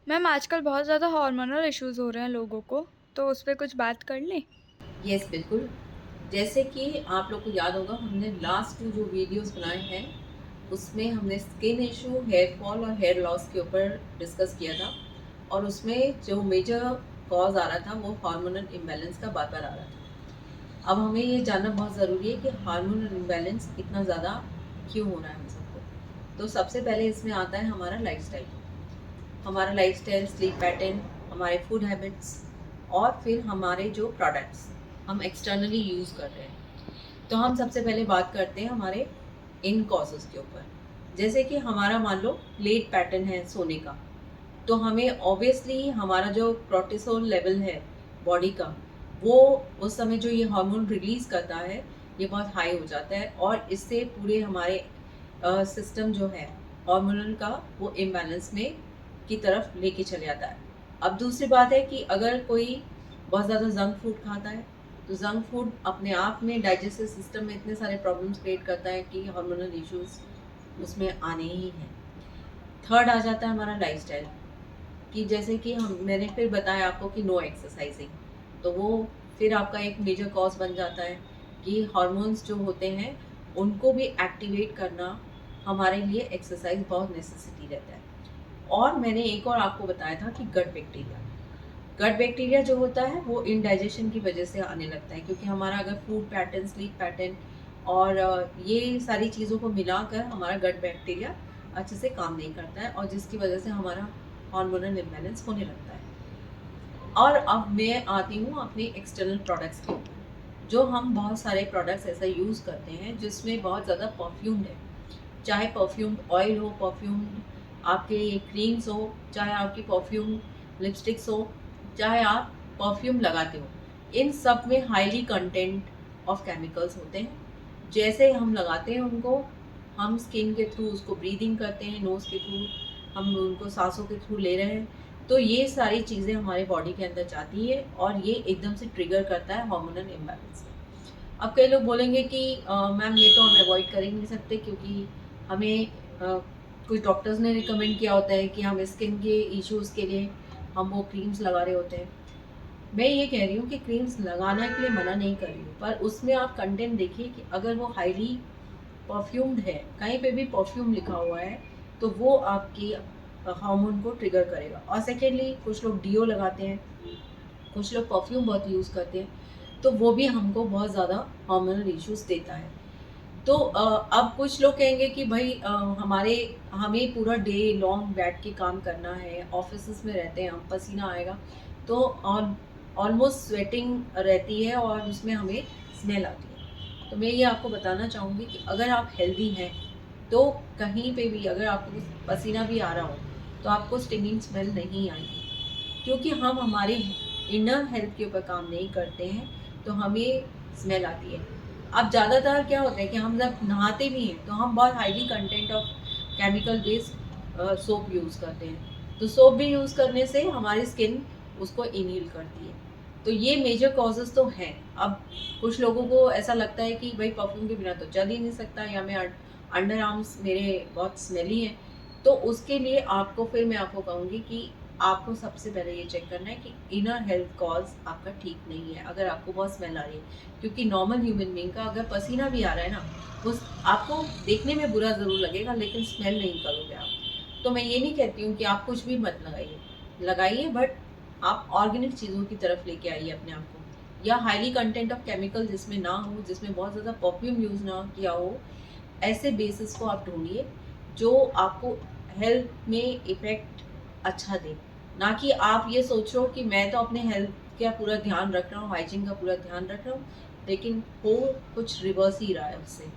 Ma'am आजकल बहुत ज़्यादा हार्मोनल इश्यूज़ हो रहे हैं लोगों को, तो उस पे कुछ बात कर लें? यस, बिल्कुल। जैसे कि आप लोग को याद होगा, हमने लास्ट जो वीडियोस बनाए हैं उसमें हमने स्किन इशू, हेयर फॉल और हेयर लॉस के ऊपर डिस्कस किया था। और उसमें जो मेजर कॉज आ रहा था वो हार्मोनल इम्बैलेंस का बार बार आ रहा था। अब हमें ये जानना बहुत ज़रूरी है कि हार्मोनल इम्बैलेंस इतना ज़्यादा क्यों हो रहा है हम सबको। तो सबसे पहले इसमें आता है हमारा लाइफस्टाइल। हमारा लाइफस्टाइल, स्लीप पैटर्न, हमारे फूड हैबिट्स और फिर हमारे जो प्रोडक्ट्स हम एक्सटर्नली यूज़ कर रहे हैं। तो हम सबसे पहले बात करते हैं हमारे इन कॉजेज़ के ऊपर। जैसे कि हमारा मान लो लेट पैटर्न है सोने का, तो हमें ऑब्वियसली हमारा जो कोर्टिसोल लेवल है बॉडी का, वो उस समय जो ये हार्मोन रिलीज़ करता है ये बहुत हाई हो जाता है और इससे पूरे हमारे सिस्टम जो है हार्मोनल का वो इम्बैलेंस में की तरफ लेके चले जाता है। अब दूसरी बात है कि अगर कोई बहुत ज़्यादा जंक फूड खाता है, तो जंक फूड अपने आप में डाइजेस्टिव सिस्टम में इतने सारे प्रॉब्लम्स क्रिएट करता है कि हार्मोनल इश्यूज उसमें आने ही हैं। थर्ड आ जाता है हमारा लाइफस्टाइल, कि जैसे कि हम मैंने फिर बताया आपको कि नो एक्सरसाइजिंग, तो वो फिर आपका एक मेजर कॉज बन जाता है कि हार्मोन्स जो होते हैं उनको भी एक्टिवेट करना हमारे लिए एक्सरसाइज बहुत नेसेसिटी रहता है। और मैंने एक और आपको बताया था कि गट बैक्टीरिया, गट बैक्टीरिया जो होता है वो इनडाइजेशन की वजह से आने लगता है, क्योंकि हमारा अगर फूड पैटर्न, स्लीप पैटर्न और ये सारी चीज़ों को मिलाकर हमारा गट बैक्टीरिया अच्छे से काम नहीं करता है और जिसकी वजह से हमारा हार्मोनल इम्बैलेंस होने लगता है। और अब मैं आती हूँ अपने एक्सटर्नल प्रोडक्ट्स के ऊपर। जो हम बहुत सारे प्रोडक्ट्स ऐसा यूज़ करते हैं जिसमें बहुत ज़्यादा परफ्यूम्ड है, चाहे परफ्यूम्ड ऑयल हो, परफ्यूम्ड आपके क्रीम्स हो, चाहे आपकी परफ्यूम लिपस्टिक्स हो, चाहे आप परफ्यूम लगाते हो, इन सब में हाईली कंटेंट ऑफ केमिकल्स होते हैं। जैसे हम लगाते हैं उनको, हम स्किन के थ्रू उसको ब्रीदिंग करते हैं, नोज़ के थ्रू हम उनको सांसों के थ्रू ले रहे हैं, तो ये सारी चीज़ें हमारे बॉडी के अंदर जाती है और ये एकदम से ट्रिगर करता है हार्मोनल इम्बैलेंस। अब कई लोग बोलेंगे कि मैम ये तो हम अवॉइड कर ही नहीं सकते, क्योंकि हमें कुछ डॉक्टर्स ने रिकमेंड किया होता है कि हम स्किन के इश्यूज़ के लिए हम वो क्रीम्स लगा रहे होते हैं। मैं ये कह रही हूँ कि क्रीम्स लगाने के लिए मना नहीं कर रही हूँ, पर उसमें आप कंटेंट देखिए कि अगर वो हाईली परफ्यूम्ड है, कहीं पे भी परफ्यूम लिखा हुआ है, तो वो आपकी हार्मोन को ट्रिगर करेगा। और सेकेंडली कुछ लोग डीओ लगाते हैं, कुछ लोग परफ्यूम बहुत यूज़ करते हैं, तो वो भी हमको बहुत ज़्यादा हार्मोनल इश्यूज़ देता है। तो अब कुछ लोग कहेंगे कि भाई हमारे हमें पूरा डे लॉन्ग बैठ के काम करना है, ऑफिसेज में रहते हैं हम, पसीना आएगा, तो ऑलमोस्ट स्वेटिंग रहती है और उसमें हमें स्मेल आती है। तो मैं ये आपको बताना चाहूँगी कि अगर आप हेल्दी हैं तो कहीं पे भी अगर आपको पसीना भी आ रहा हो तो आपको स्टिंगिंग स्मेल नहीं आएगी, क्योंकि हम हमारे इनर हेल्थ के ऊपर काम नहीं करते हैं, तो हमें स्मेल आती है। अब ज़्यादातर क्या होता है कि हम जब नहाते भी हैं तो हम बहुत highly content of chemical based soap use करते हैं, तो सोप भी यूज़ करने से हमारी स्किन उसको इनहेल करती है। तो ये मेजर कॉजेज़ तो हैं। अब कुछ लोगों को ऐसा लगता है कि भाई परफ्यूम के बिना तो चल ही नहीं सकता, या मैं अंडर आर्म्स मेरे बहुत स्मेली हैं, तो उसके लिए आपको फिर मैं आपको कहूँगी कि आपको सबसे पहले ये चेक करना है कि इनर हेल्थ कॉज आपका ठीक नहीं है, अगर आपको बहुत स्मेल आ रही है। क्योंकि नॉर्मल ह्यूमन बीइंग का अगर पसीना भी आ रहा है ना, उस आपको देखने में बुरा ज़रूर लगेगा लेकिन स्मेल नहीं करोगे आप। तो मैं ये नहीं कहती हूँ कि आप कुछ भी मत लगाइए, लगाइए बट आप ऑर्गेनिक चीज़ों की तरफ लेके आइए अपने आप को, या हाईली कंटेंट ऑफ केमिकल जिसमें ना हो, जिसमें बहुत ज़्यादा परफ्यूम यूज़ ना किया हो, ऐसे बेसिस को आप ढूँढिए जो आपको हेल्थ में इफ़ेक्ट अच्छा दे। ना कि आप ये सोच रहे हो कि मैं तो अपने हेल्थ का पूरा ध्यान रख रहा हूँ, हाइजीन का पूरा ध्यान रख रहा हूँ, लेकिन हो कुछ रिवर्स ही रहा है उससे।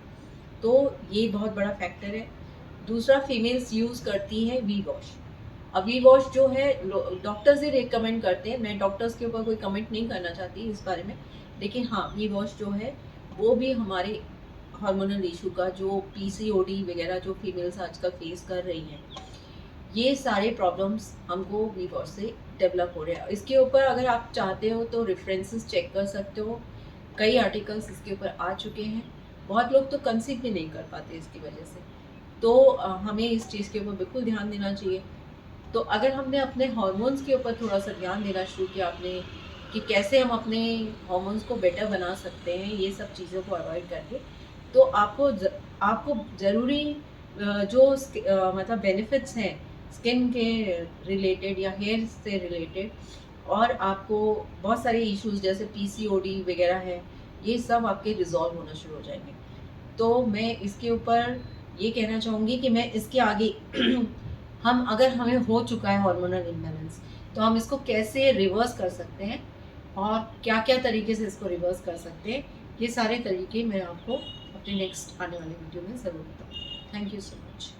तो ये बहुत बड़ा फैक्टर है। दूसरा, फीमेल्स यूज़ करती हैं वी वॉश। अब वी वॉश जो है डॉक्टर्स ही रिकमेंड करते हैं, मैं डॉक्टर्स के ऊपर कोई कमेंट नहीं करना चाहती इस बारे में, लेकिन हाँ, वी वॉश जो है वो भी हमारे हार्मोनल इशू का, जो पीसीओडी वगैरह जो फीमेल्स आजकल फेस कर रही हैं, ये सारे प्रॉब्लम्स हमको वी वॉश से डेवलप हो रहे हैं। इसके ऊपर अगर आप चाहते हो तो रेफरेंसेस चेक कर सकते हो, कई आर्टिकल्स इसके ऊपर आ चुके हैं। बहुत लोग तो कंसीव भी नहीं कर पाते इसकी वजह से। तो हमें इस चीज़ के ऊपर बिल्कुल ध्यान देना चाहिए। तो अगर हमने अपने हार्मोन्स के ऊपर थोड़ा-सा ध्यान देना शुरू किया आपने कि कैसे हम अपने हार्मोन्स को बेटर बना सकते हैं, ये सब चीज़ों को अवॉइड करके, तो आपको ज़रूरी मतलब बेनिफिट्स हैं स्किन के रिलेटेड या हेयर से रिलेटेड, और आपको बहुत सारे इश्यूज़ जैसे पीसीओडी वगैरह हैं, ये सब आपके रिज़ॉल्व होना शुरू हो जाएँगे। तो मैं इसके ऊपर ये कहना चाहूँगी कि मैं इसके आगे अगर हमें हो चुका है हार्मोनल इम्बैलेंस, तो हम इसको कैसे रिवर्स कर सकते हैं और क्या-क्या तरीके से इसको रिवर्स कर सकते हैं, ये सारे तरीके मैं आपको अपने नेक्स्ट आने वाले वीडियो में ज़रूर बताऊँगी। Thank you so much.